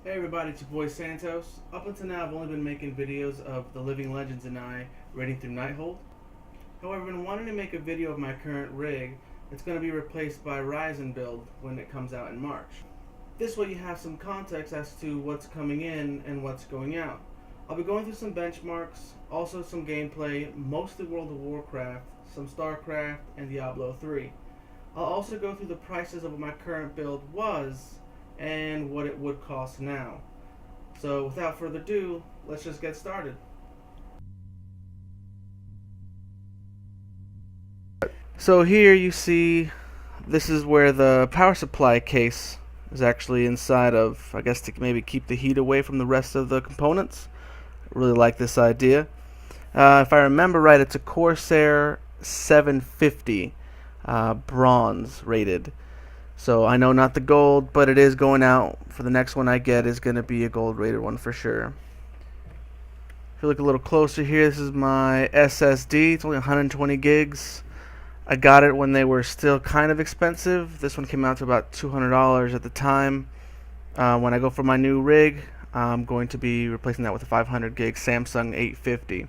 Hey everybody, it's your boy Santos. Up until now, I've only been making videos of the Living Legends and I raiding through Nighthold. However, I've been wanting to make a video of my current rig that's going to be replaced by Ryzen build when it comes out in March. This way you have some context as to what's coming in and what's going out. I'll be going through some benchmarks, also some gameplay, mostly World of Warcraft, some StarCraft, and Diablo 3. I'll also go through the prices of what my current build was and what it would cost now. So without further ado, let's just get started. So here you see, this is where the power supply case is actually inside of, I guess to maybe keep the heat away from the rest of the components. I really like this idea. If I remember right, it's a Corsair 750 bronze rated. So I know not the gold, but it is going out. For the next one I get is going to be a gold rated one for sure. If you look a little closer here, this is my SSD. It's only 120 gigs. I got it when they were still kind of expensive. This one came out to about $200 at the time. When I go for my new rig, I'm going to be replacing that with a 500 gig Samsung 850.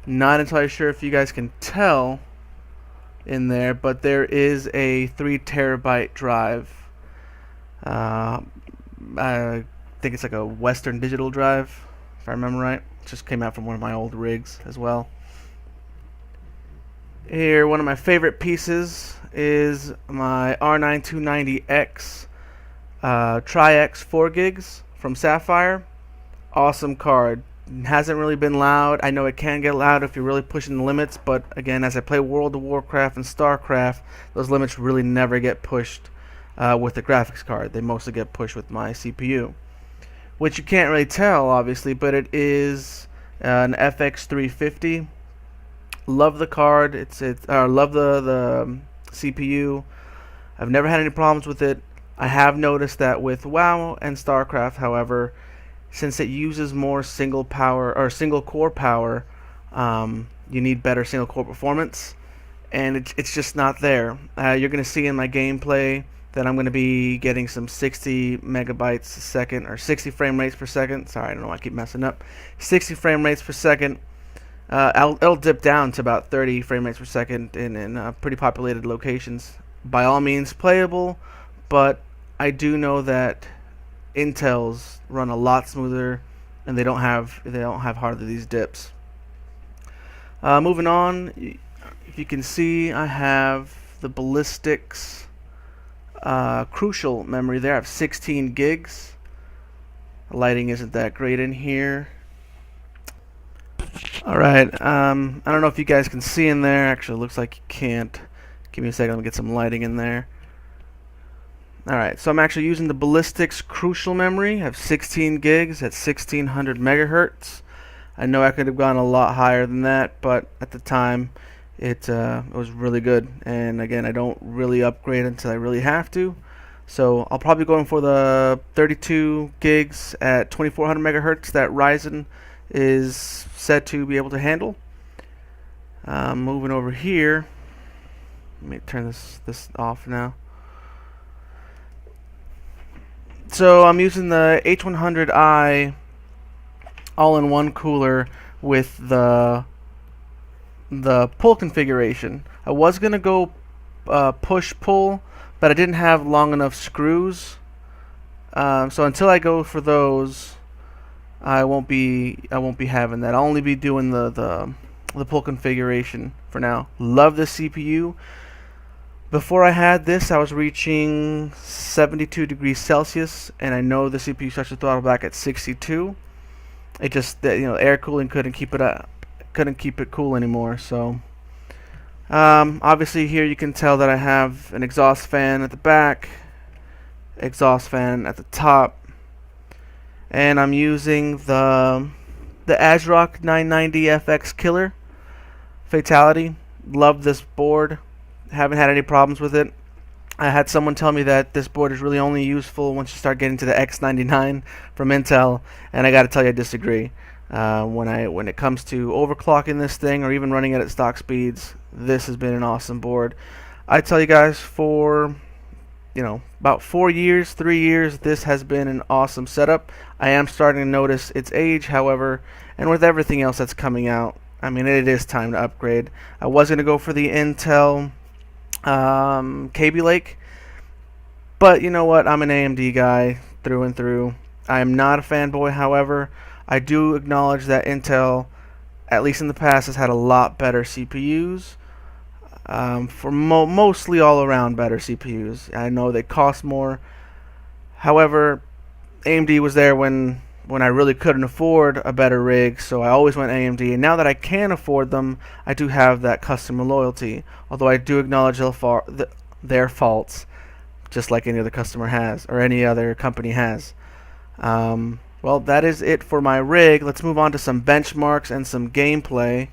Not entirely sure if you guys can tell in there, but there is a 3 terabyte drive. I think it's like a Western Digital drive, if I remember right. It just came out from one of my old rigs as well. Here, one of my favorite pieces is my R9290X Tri-X 4 gigs from Sapphire. Awesome card. Hasn't really been loud. I know it can get loud if you're really pushing the limits, but again, as I play World of Warcraft and StarCraft, those limits really never get pushed with the graphics card. They mostly get pushed with my CPU, which you can't really tell, obviously, but it is an FX350. Love the card. Love the CPU. I've never had any problems with it. I have noticed that with WoW and StarCraft, however, since it uses more single core power, you need better single core performance, and it's just not there. You're going to see in my gameplay that I'm going to be getting some 60 megabytes a second, or 60 frame rates per second. Sorry, I don't know why I keep messing up. 60 frame rates per second. It'll dip down to about 30 frame rates per second in pretty populated locations. By all means playable, but I do know that Intels run a lot smoother, and they don't have hardly these dips. Moving on, if you can see, I have the Ballistics Crucial memory there. I have 16 gigs. The lighting isn't that great in here. Alright, I don't know if you guys can see in there. Actually, it looks like you can't. Give me a second, let me get some lighting in there. Alright, so I'm actually using the Ballistics Crucial memory. I have 16 gigs at 1600 megahertz. I know I could have gone a lot higher than that, but at the time it was really good. And again, I don't really upgrade until I really have to. So I'll probably go in for the 32 gigs at 2400 megahertz that Ryzen is said to be able to handle. Moving over here, let me turn this off now. So I'm using the H100i all-in-one cooler with the pull configuration. I was gonna go push-pull, but I didn't have long enough screws. So until I go for those, I won't be having that. I'll only be doing the pull configuration for now. Love this CPU. Before I had this, I was reaching 72 degrees Celsius, and I know the CPU starts to throttle back at 62. It just, air cooling couldn't keep it cool anymore. So, obviously here you can tell that I have an exhaust fan at the back, exhaust fan at the top, and I'm using the ASRock 990 FX Killer Fatality. Love this board. Haven't had any problems with it. I had someone tell me that this board is really only useful once you start getting to the X99 from Intel, and I got to tell you I disagree. When it comes to overclocking this thing or even running it at stock speeds, this has been an awesome board. I tell you guys, for about 4 years, 3 years, this has been an awesome setup. I am starting to notice its age, however, and with everything else that's coming out, I mean, it is time to upgrade. I was going to go for the Intel Kaby Lake, but you know what? I'm an AMD guy through and through. I am not a fanboy, however. I do acknowledge that Intel, at least in the past, has had a lot better CPUs. For mostly all around better CPUs. I know they cost more. However, AMD was there when I really couldn't afford a better rig, so I always went AMD. And now that I can afford them, I do have that customer loyalty. Although I do acknowledge their faults, just like any other customer has or any other company has. Well, that is it for my rig. Let's move on to some benchmarks and some gameplay.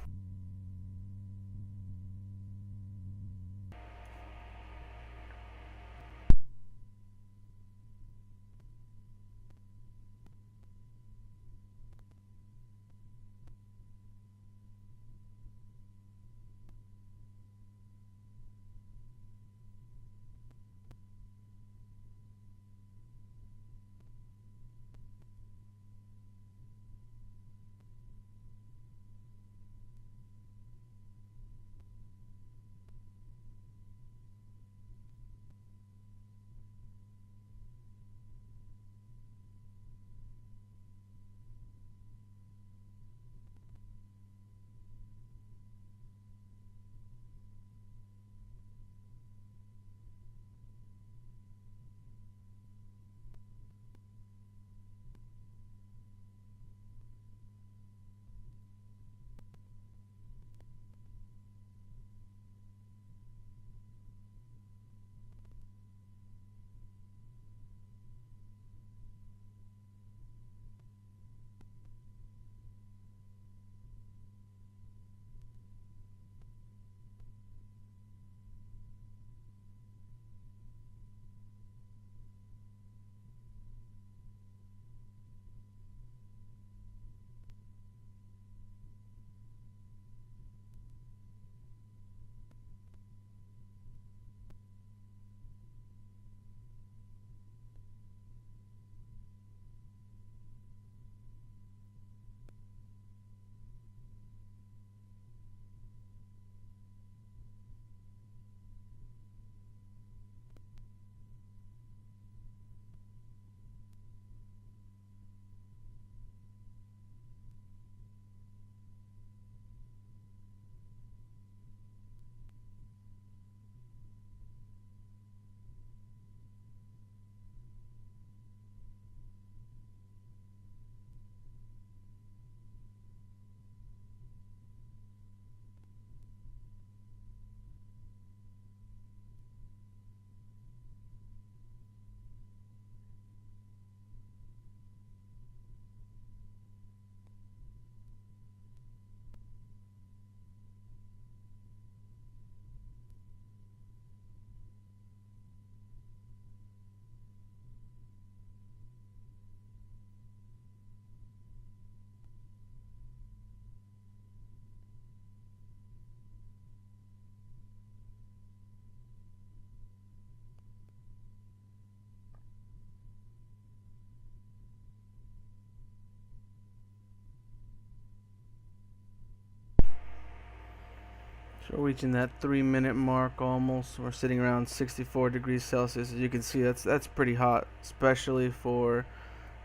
So we're reaching that 3 minute mark almost. We're sitting around 64 degrees Celsius. As you can see, that's pretty hot, especially for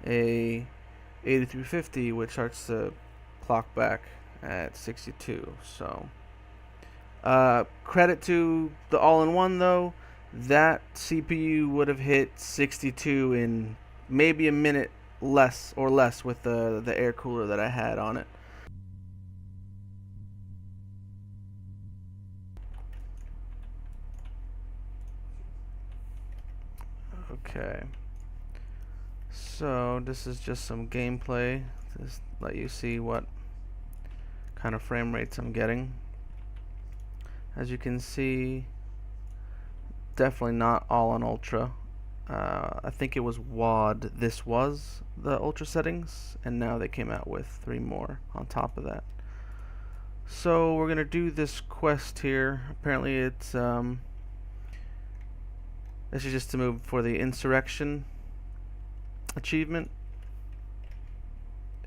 a 8350, which starts to clock back at 62. So credit to the all-in-one though. That CPU would have hit 62 in maybe a minute less with the air cooler that I had on it. Okay, so this is just some gameplay to just let you see what kind of frame rates I'm getting. As you can see, definitely not all on ultra. I think it was WOD. This was the ultra settings, and now they came out with 3 more on top of that. So we're gonna do this quest here. Apparently it's This is just to move for the insurrection achievement.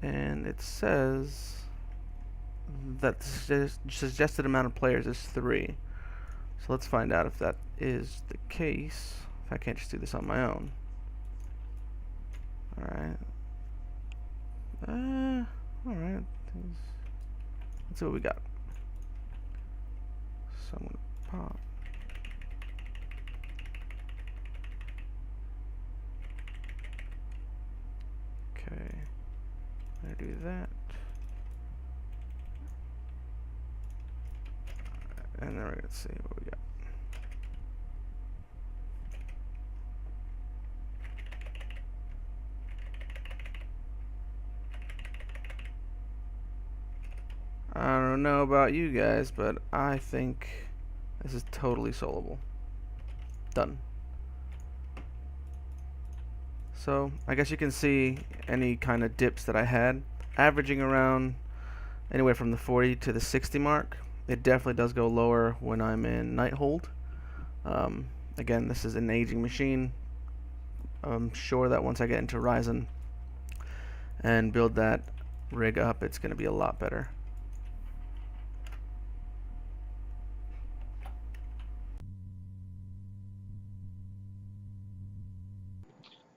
And it says that the suggested amount of players is 3. So let's find out if that is the case. If I can't just do this on my own. Alright. Alright. Let's see what we got. So I'm gonna pop. Okay. I'm gonna do that. And then we're gonna see what we got. I don't know about you guys, but I think this is totally solvable. Done. So I guess you can see any kind of dips that I had, averaging around anywhere from the 40 to the 60 mark. It definitely does go lower when I'm in Nighthold. Again, this is an aging machine. I'm sure that once I get into Ryzen and build that rig up, it's going to be a lot better.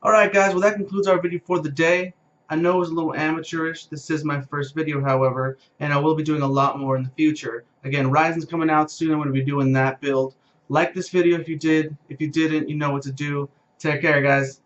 Alright guys, well that concludes our video for the day. I know it was a little amateurish. This is my first video, however, and I will be doing a lot more in the future. Again, Ryzen's coming out soon. I'm going to be doing that build. Like this video if you did. If you didn't, you know what to do. Take care, guys.